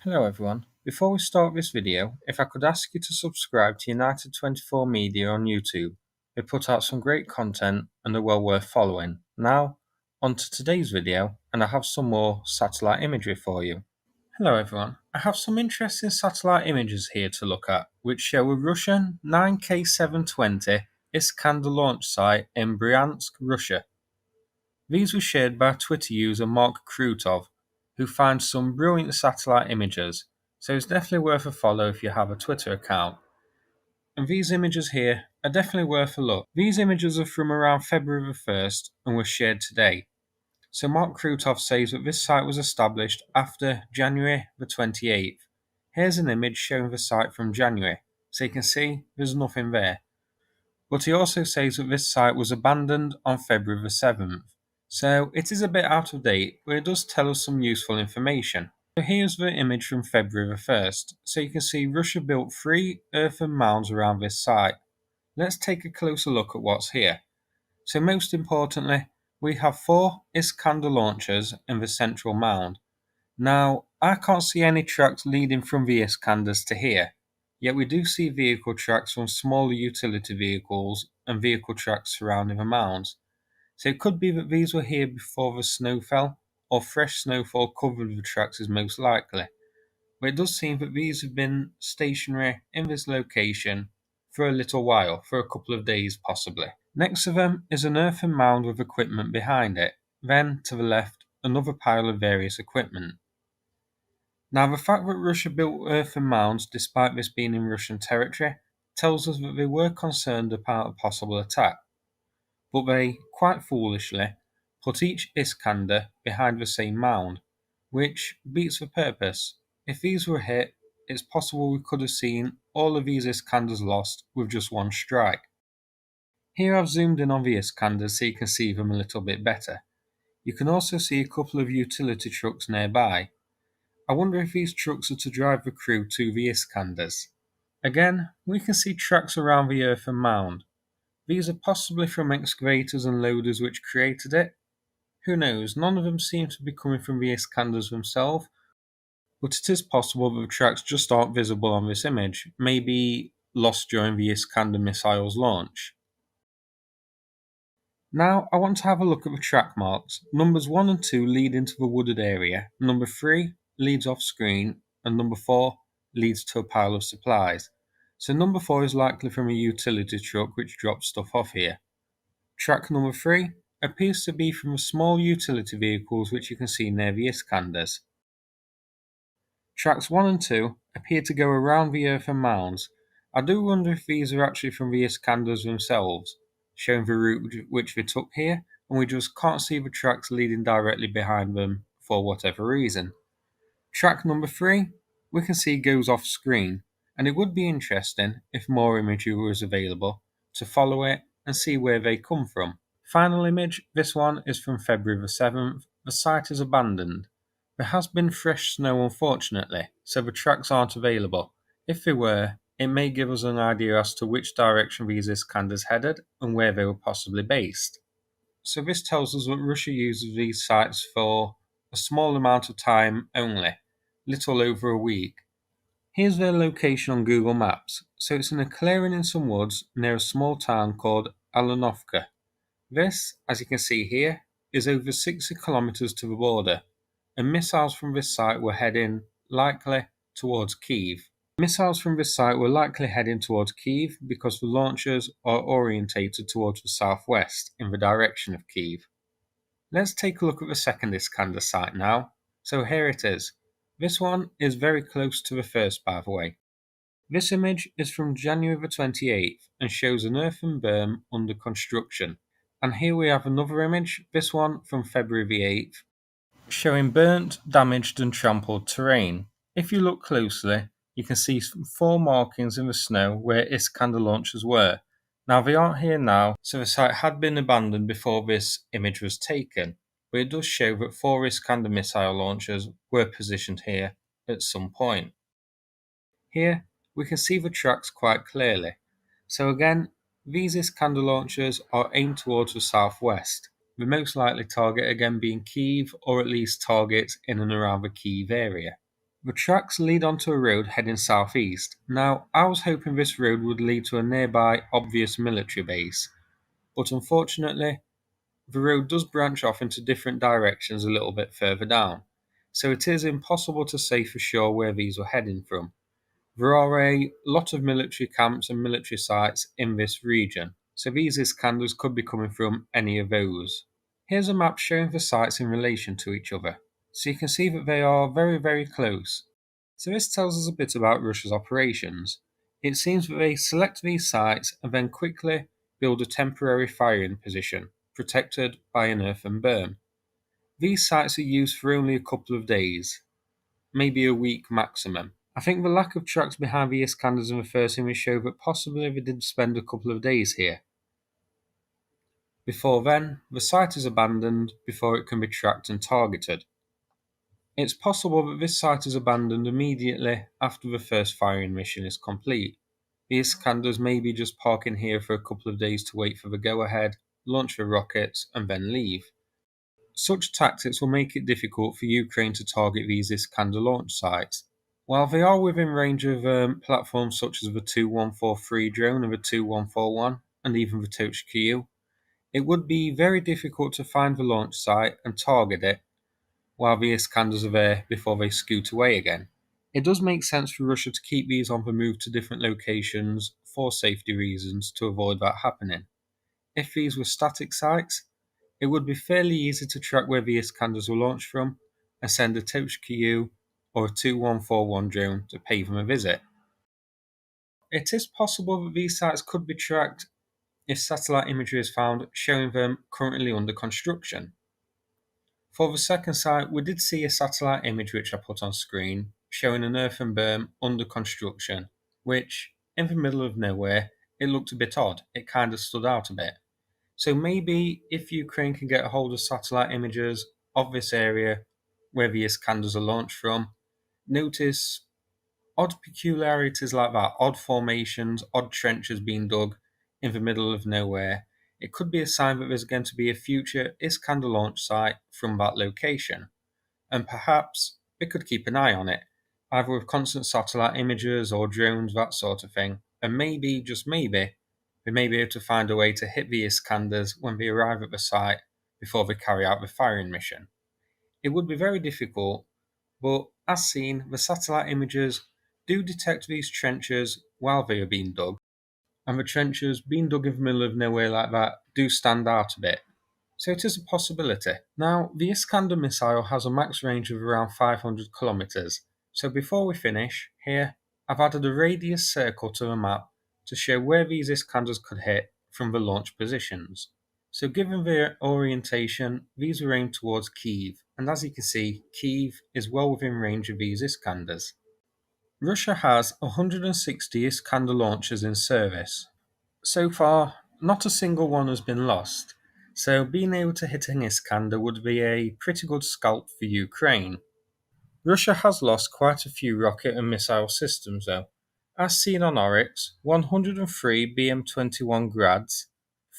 Hello everyone. Before we start this video, if I could ask you to subscribe to United 24 Media on YouTube. They put out some great content and are well worth following. Now, on to today's video, and I have some more satellite imagery for you. Hello everyone. I have some interesting satellite images here to look at, which show a Russian 9K720 Iskander launch site in Bryansk, Russia. These were shared by Twitter user Mark Krutov, who finds some brilliant satellite images, so it's definitely worth a follow if you have a Twitter account. And these images here are definitely worth a look. These images are from around February the 1st and were shared today. So Mark Krutov says that this site was established after January the 28th. Here's an image showing the site from January, so you can see there's nothing there. But he also says that this site was abandoned on February the 7th. So it is a bit out of date, but it does tell us some useful information. So here's the image from February the 1st. So you can see Russia built 3 earthen mounds around this site. Let's take a closer look at what's here. So most importantly, we have 4 Iskander launchers in the central mound. Now, I can't see any tracks leading from the Iskanders to here, yet we do see vehicle tracks from smaller utility vehicles and vehicle tracks surrounding the mounds. So it could be that these were here before the snow fell, or fresh snowfall covered the tracks is most likely. But it does seem that these have been stationary in this location for a little while, for a couple of days possibly. Next to them is an earthen mound with equipment behind it, then to the left another pile of various equipment. Now the fact that Russia built earthen mounds despite this being in Russian territory tells us that they were concerned about a possible attack. But they, quite foolishly, put each Iskander behind the same mound, which beats the purpose. If these were hit, it's possible we could have seen all of these Iskanders lost with just one strike. Here I've zoomed in on the Iskanders so you can see them a little bit better. You can also see a couple of utility trucks nearby. I wonder if these trucks are to drive the crew to the Iskanders. Again, we can see tracks around the earthen mound. These are possibly from excavators and loaders which created it. Who knows, none of them seem to be coming from the Iskanders themselves, but it is possible that the tracks just aren't visible on this image, maybe lost during the Iskander missile's launch. Now I want to have a look at the track marks. Numbers 1 and 2 lead into the wooded area, number 3 leads off screen, and number 4 leads to a pile of supplies. So number 4 is likely from a utility truck which drops stuff off here. Track number 3 appears to be from the small utility vehicles which you can see near the Iskanders. Tracks 1 and 2 appear to go around the earthen mounds. I do wonder if these are actually from the Iskanders themselves, showing the route which they took here, and we just can't see the tracks leading directly behind them for whatever reason. Track number 3 we can see goes off screen, and it would be interesting, if more imagery was available, to follow it and see where they come from. Final image, this one is from February the 7th. The site is abandoned. There has been fresh snow unfortunately, so the tracks aren't available. If they were, it may give us an idea as to which direction these Iskanders headed and where they were possibly based. So this tells us that Russia uses these sites for a small amount of time only, little over a week. Here's their location on Google Maps. So it's in a clearing in some woods near a small town called Alenovka. This, as you can see here, is over 60 kilometers to the border, and missiles from this site were heading likely towards Kiev. Missiles from this site were likely heading towards Kiev because the launchers are orientated towards the southwest in the direction of Kiev. Let's take a look at the second Iskander site now. So here it is. This one is very close to the first, by the way. This image is from January the 28th and shows an earthen berm under construction. And here we have another image, this one from February the 8th, showing burnt, damaged and trampled terrain. If you look closely, you can see 4 markings in the snow where Iskander launchers were. Now they aren't here now, so the site had been abandoned before this image was taken, but it does show that 4 Iskander missile launchers were positioned here at some point. Here we can see the tracks quite clearly. So again, these Iskander launchers are aimed towards the southwest, the most likely target again being Kiev, or at least targets in and around the Kiev area. The tracks lead onto a road heading southeast. Now, I was hoping this road would lead to a nearby obvious military base, but unfortunately, the road does branch off into different directions a little bit further down, so it is impossible to say for sure where these were heading from. There are a lot of military camps and military sites in this region, so these Iskanders could be coming from any of those. Here's a map showing the sites in relation to each other, so you can see that they are very close. So this tells us a bit about Russia's operations. It seems that they select these sites and then quickly build a temporary firing position, protected by an earthen berm. These sites are used for only a couple of days, maybe a week maximum. I think the lack of tracks behind the Iskanders in the first image show that possibly they did spend a couple of days here. Before then, the site is abandoned before it can be tracked and targeted. It's possible that this site is abandoned immediately after the first firing mission is complete. The Iskanders may be just parking here for a couple of days to wait for the go-ahead, launch the rockets, and then leave. Such tactics will make it difficult for Ukraine to target these Iskander launch sites. While they are within range of platforms such as the 2143 drone and the 2141, and even the THQ, it would be very difficult to find the launch site and target it while the Iskanders are there before they scoot away again. It does make sense for Russia to keep these on the move to different locations for safety reasons to avoid that happening. If these were static sites, it would be fairly easy to track where the Iskanders were launched from and send a THQ or a 2141 drone to pay them a visit. It is possible that these sites could be tracked if satellite imagery is found showing them currently under construction. For the second site, we did see a satellite image which I put on screen showing an earthen berm under construction, which, in the middle of nowhere, it looked a bit odd. It kind of stood out a bit. So maybe if Ukraine can get a hold of satellite images of this area where the Iskanders are launched from, notice odd peculiarities like that, odd formations, odd trenches being dug in the middle of nowhere. It could be a sign that there's going to be a future Iskander launch site from that location, and perhaps we could keep an eye on it, either with constant satellite images or drones, that sort of thing, and maybe, just maybe, we may be able to find a way to hit the Iskanders when they arrive at the site before they carry out the firing mission. It would be very difficult, but as seen, the satellite images do detect these trenches while they are being dug, and the trenches being dug in the middle of nowhere like that do stand out a bit. So it is a possibility. Now, the Iskander missile has a max range of around 500 kilometers. So before we finish, here, I've added a radius circle to the map to show where these Iskanders could hit from the launch positions. So given their orientation, these are aimed towards Kyiv, and as you can see, Kyiv is well within range of these Iskanders. Russia has 160 Iskander launchers in service. So far, not a single one has been lost, so being able to hit an Iskander would be a pretty good scalp for Ukraine. Russia has lost quite a few rocket and missile systems though. As seen on Oryx, 103 BM-21 Grads,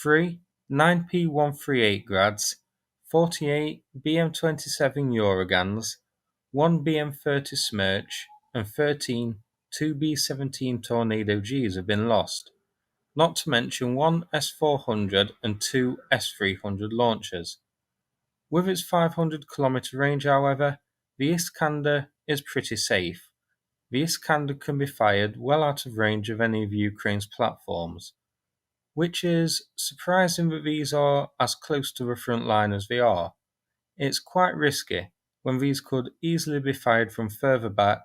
3 9P-138 Grads, 48 BM-27 Uragans, 1 BM-30 Smerch, and 13 2B-17 Tornado Gs have been lost, not to mention 1 S-400 and 2 S-300 launchers. With its 500-kilometer range, however, the Iskander is pretty safe. The Iskander can be fired well out of range of any of Ukraine's platforms, which is surprising that these are as close to the front line as they are. It's quite risky when these could easily be fired from further back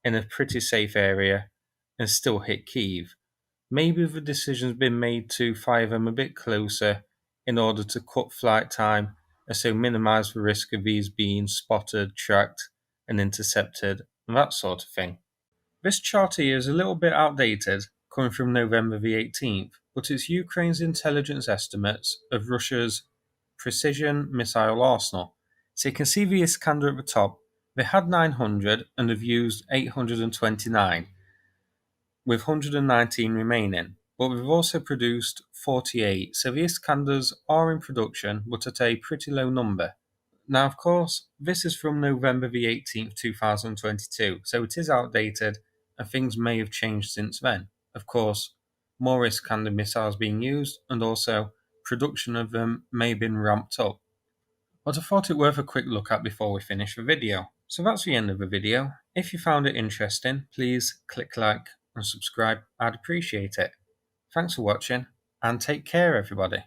in a pretty safe area and still hit Kyiv. Maybe the decision's been made to fire them a bit closer in order to cut flight time and so minimise the risk of these being spotted, tracked, and intercepted, and that sort of thing. This chart here is a little bit outdated, coming from November the 18th, but it's Ukraine's intelligence estimates of Russia's precision missile arsenal. So you can see the Iskander at the top. They had 900 and have used 829, with 119 remaining, but we've also produced 48, so the Iskanders are in production, but at a pretty low number. Now, of course, this is from November the 18th, 2022, so it is outdated and things may have changed since then. Of course, more Iskander missiles being used and also production of them may have been ramped up. But I thought it worth a quick look at before we finish the video. So that's the end of the video. If you found it interesting, please click like and subscribe. I'd appreciate it. Thanks for watching and take care everybody.